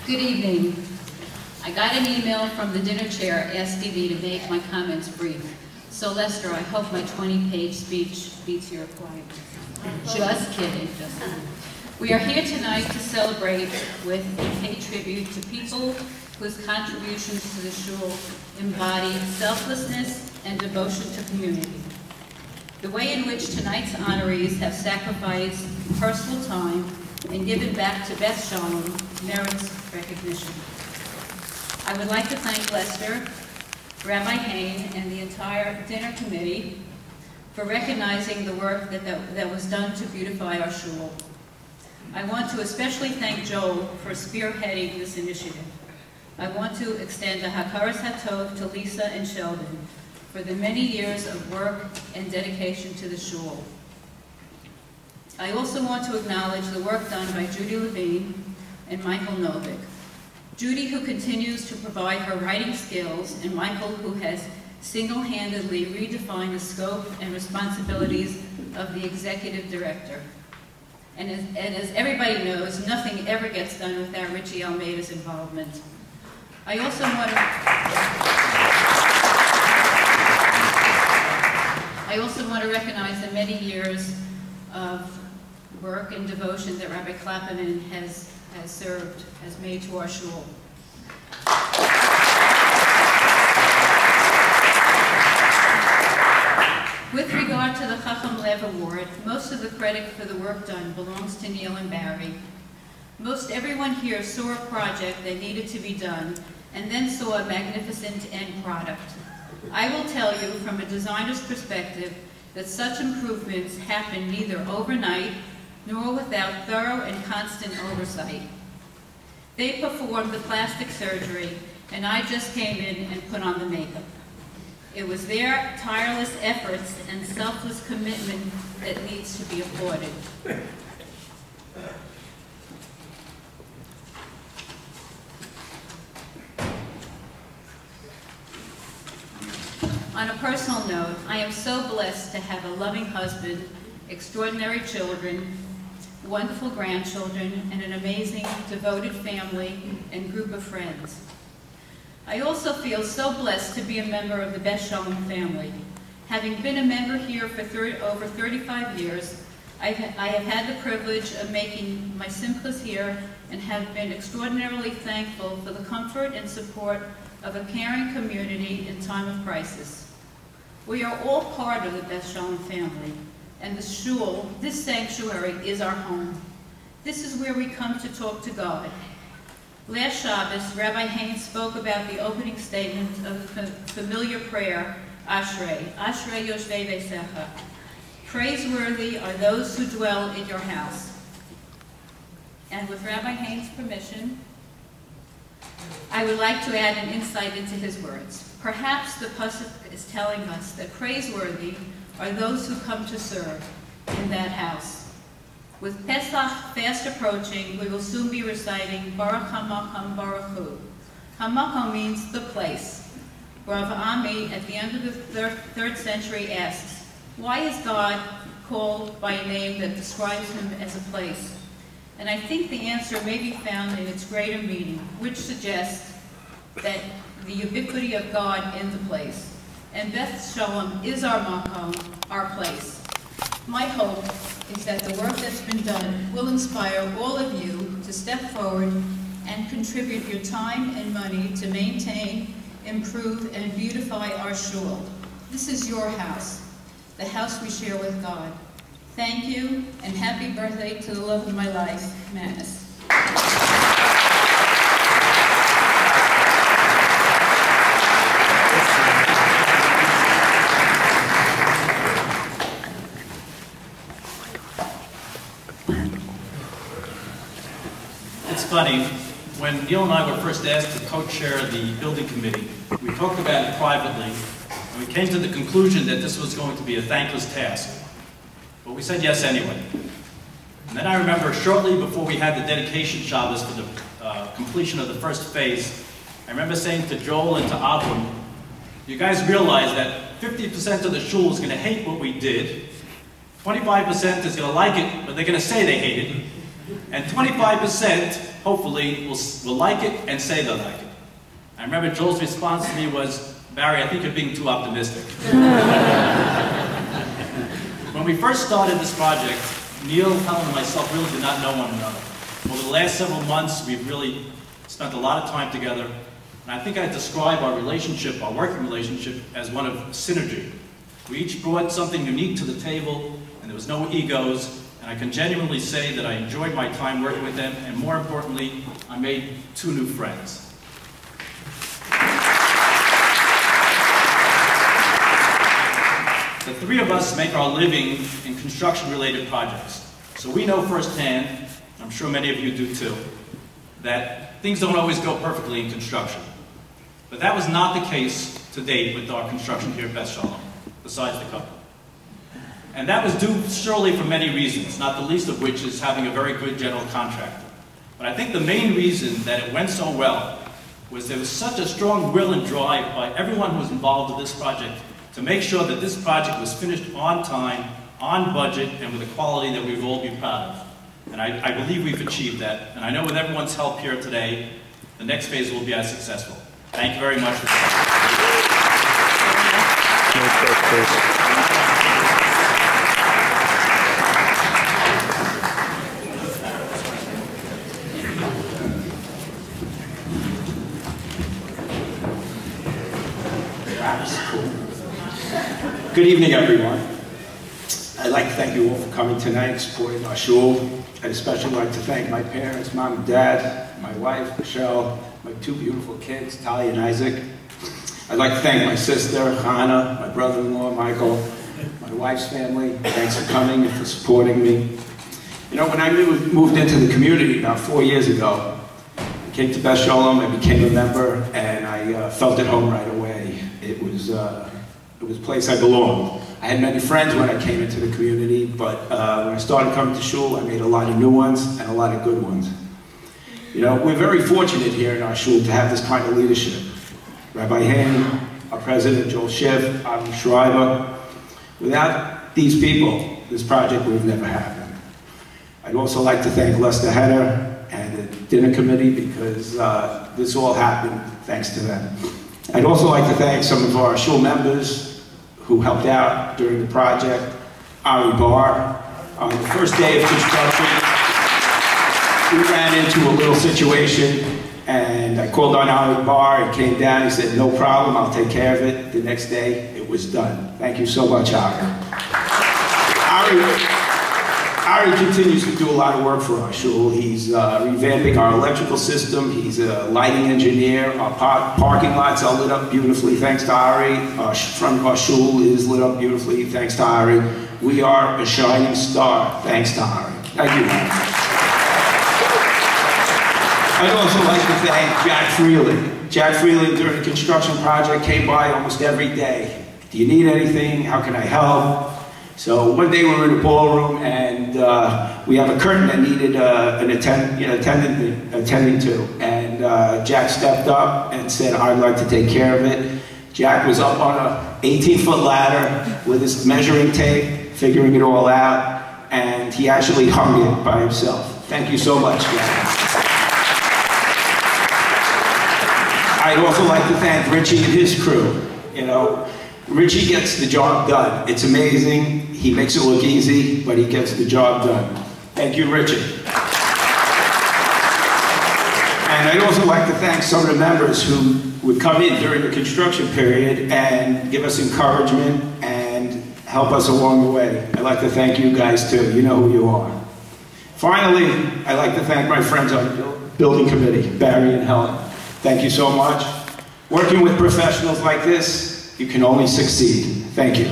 Good evening. I got an email from the dinner chair asking me to make my comments brief. So Lester, I hope my 20-page speech beats your requirements. Just kidding, just kidding. We are here tonight to celebrate with and pay tribute to people whose contributions to the shul embody selflessness and devotion to community. The way in which tonight's honorees have sacrificed personal time and given back to Beth Shalom merits recognition. I would like to thank Lester, Rabbi Hain, and the entire dinner committee for recognizing the work that was done to beautify our shul. I want to especially thank Joel for spearheading this initiative. I want to extend a Hakaras Hatov to Lisa and Sheldon for the many years of work and dedication to the shul. I also want to acknowledge the work done by Judy Levine and Michael Novick. Judy, who continues to provide her writing skills, and Michael, who has single-handedly redefined the scope and responsibilities of the executive director. And as everybody knows, nothing ever gets done without Richie Almeida's involvement. I also want to recognize the many years of work and devotion that Rabbi Clappman has made to our shul. With regard to the Chacham Lev Award, most of the credit for the work done belongs to Neil and Barry. Most everyone here saw a project that needed to be done and then saw a magnificent end product. I will tell you from a designer's perspective that such improvements happen neither overnight nor without thorough and constant oversight. They performed the plastic surgery, and I just came in and put on the makeup. It was their tireless efforts and selfless commitment that needs to be applauded. On a personal note, I am so blessed to have a loving husband, extraordinary children, wonderful grandchildren, and an amazing, devoted family and group of friends. I also feel so blessed to be a member of the Beth Shalom family. Having been a member here for over 35 years, I have had the privilege of making my simchas here and have been extraordinarily thankful for the comfort and support of a caring community in time of crisis. We are all part of the Beth Shalom family, and the shul, this sanctuary, is our home. This is where we come to talk to God. Last Shabbos, Rabbi Hain spoke about the opening statement of the familiar prayer, Ashrei, Ashrei Yoshvei Veisecha. Praiseworthy are those who dwell in your house. And with Rabbi Hain's permission, I would like to add an insight into his words. Perhaps the pasuk is telling us that praiseworthy are those who come to serve in that house. With Pesach fast approaching, we will soon be reciting Baruch HaMacham Baruch Hu. HaMacham means the place. Rav Ami, at the end of the 3rd century, asks, why is God called by a name that describes him as a place? And I think the answer may be found in its greater meaning, which suggests that the ubiquity of God in the place. And Beth Shalom is our makom, our place. My hope is that the work that's been done will inspire all of you to step forward and contribute your time and money to maintain, improve, and beautify our shul. This is your house, the house we share with God. Thank you, and happy birthday to the love of my life, Manis. It's funny, when Neil and I were first asked to co-chair the building committee, we talked about it privately, and we came to the conclusion that this was going to be a thankless task. But we said yes anyway. And then I remember shortly before we had the dedication Shabbos for the completion of the first phase, I remember saying to Joel and to Avram, you guys realize that 50% of the shul is going to hate what we did, 25% is going to like it, but they're going to say they hate it, and 25% hopefully will like it and say they like it. I remember Joel's response to me was, "Barry, I think you're being too optimistic." When we first started this project, Neil, Helen, and myself really did not know one another. Over the last several months, we've really spent a lot of time together, and I think I'd describe our relationship, our working relationship, as one of synergy. We each brought something unique to the table, and there was no egos, and I can genuinely say that I enjoyed my time working with them, and more importantly, I made 2 new friends. The 3 of us make our living in construction-related projects. So we know firsthand, I'm sure many of you do too, that things don't always go perfectly in construction. But that was not the case to date with our construction here at Beth Shalom, besides the couple. And that was due surely for many reasons, not the least of which is having a very good general contractor. But I think the main reason that it went so well was there was such a strong will and drive by everyone who was involved in this project to make sure that this project was finished on time, on budget, and with a quality that we would all be proud of. And I believe we've achieved that. And I know with everyone's help here today, the next phase will be as successful. Thank you very much for Good evening, everyone. I'd like to thank you all for coming tonight, supporting our shul. I'd especially like to thank my parents, Mom and Dad, my wife, Michelle, my 2 beautiful kids, Talia and Isaac. I'd like to thank my sister, Hannah, my brother-in-law, Michael, my wife's family. Thanks for coming and for supporting me. You know, when I moved into the community about 4 years ago, I came to Beth Shalom, I became a member, and I felt at home right away. It was a place I belonged. I had many friends when I came into the community, but when I started coming to shul, I made a lot of new ones and a lot of good ones. You know, we're very fortunate here in our shul to have this kind of leadership. Rabbi Hain, our president, Joel Schiff, Avi Schreiber. Without these people, this project would have never happened. I'd also like to thank Lester Hedder and the dinner committee because this all happened thanks to them. I'd also like to thank some of our shul members who helped out during the project. Ari Bar, on the first day of construction, we ran into a little situation, and I called on Ari Bar, he came down, he said, "No problem, I'll take care of it." The next day, it was done. Thank you so much, Ari. Ari continues to do a lot of work for our shul. He's revamping our electrical system. He's a lighting engineer. Our parking lots are lit up beautifully, thanks to Ari. Our front of our shul is lit up beautifully, thanks to Ari. We are a shining star, thanks to Ari. Thank you, Ari. I'd also like to thank Jack Freeland. Jack Freeland, during the construction project, came by almost every day. "Do you need anything? How can I help?" So one day we were in a ballroom, and we have a curtain that needed an attending to. And Jack stepped up and said, "I'd like to take care of it." Jack was up on a 18-foot ladder with his measuring tape, figuring it all out, and he actually hung it by himself. Thank you so much, Jack. I'd also like to thank Richie and his crew. You know, Richie gets the job done. It's amazing. He makes it look easy, but he gets the job done. Thank you, Richie. And I'd also like to thank some of the members who would come in during the construction period and give us encouragement and help us along the way. I'd like to thank you guys too. You know who you are. Finally, I'd like to thank my friends on the building committee, Barry and Helen. Thank you so much. Working with professionals like this, you can only succeed. Thank you.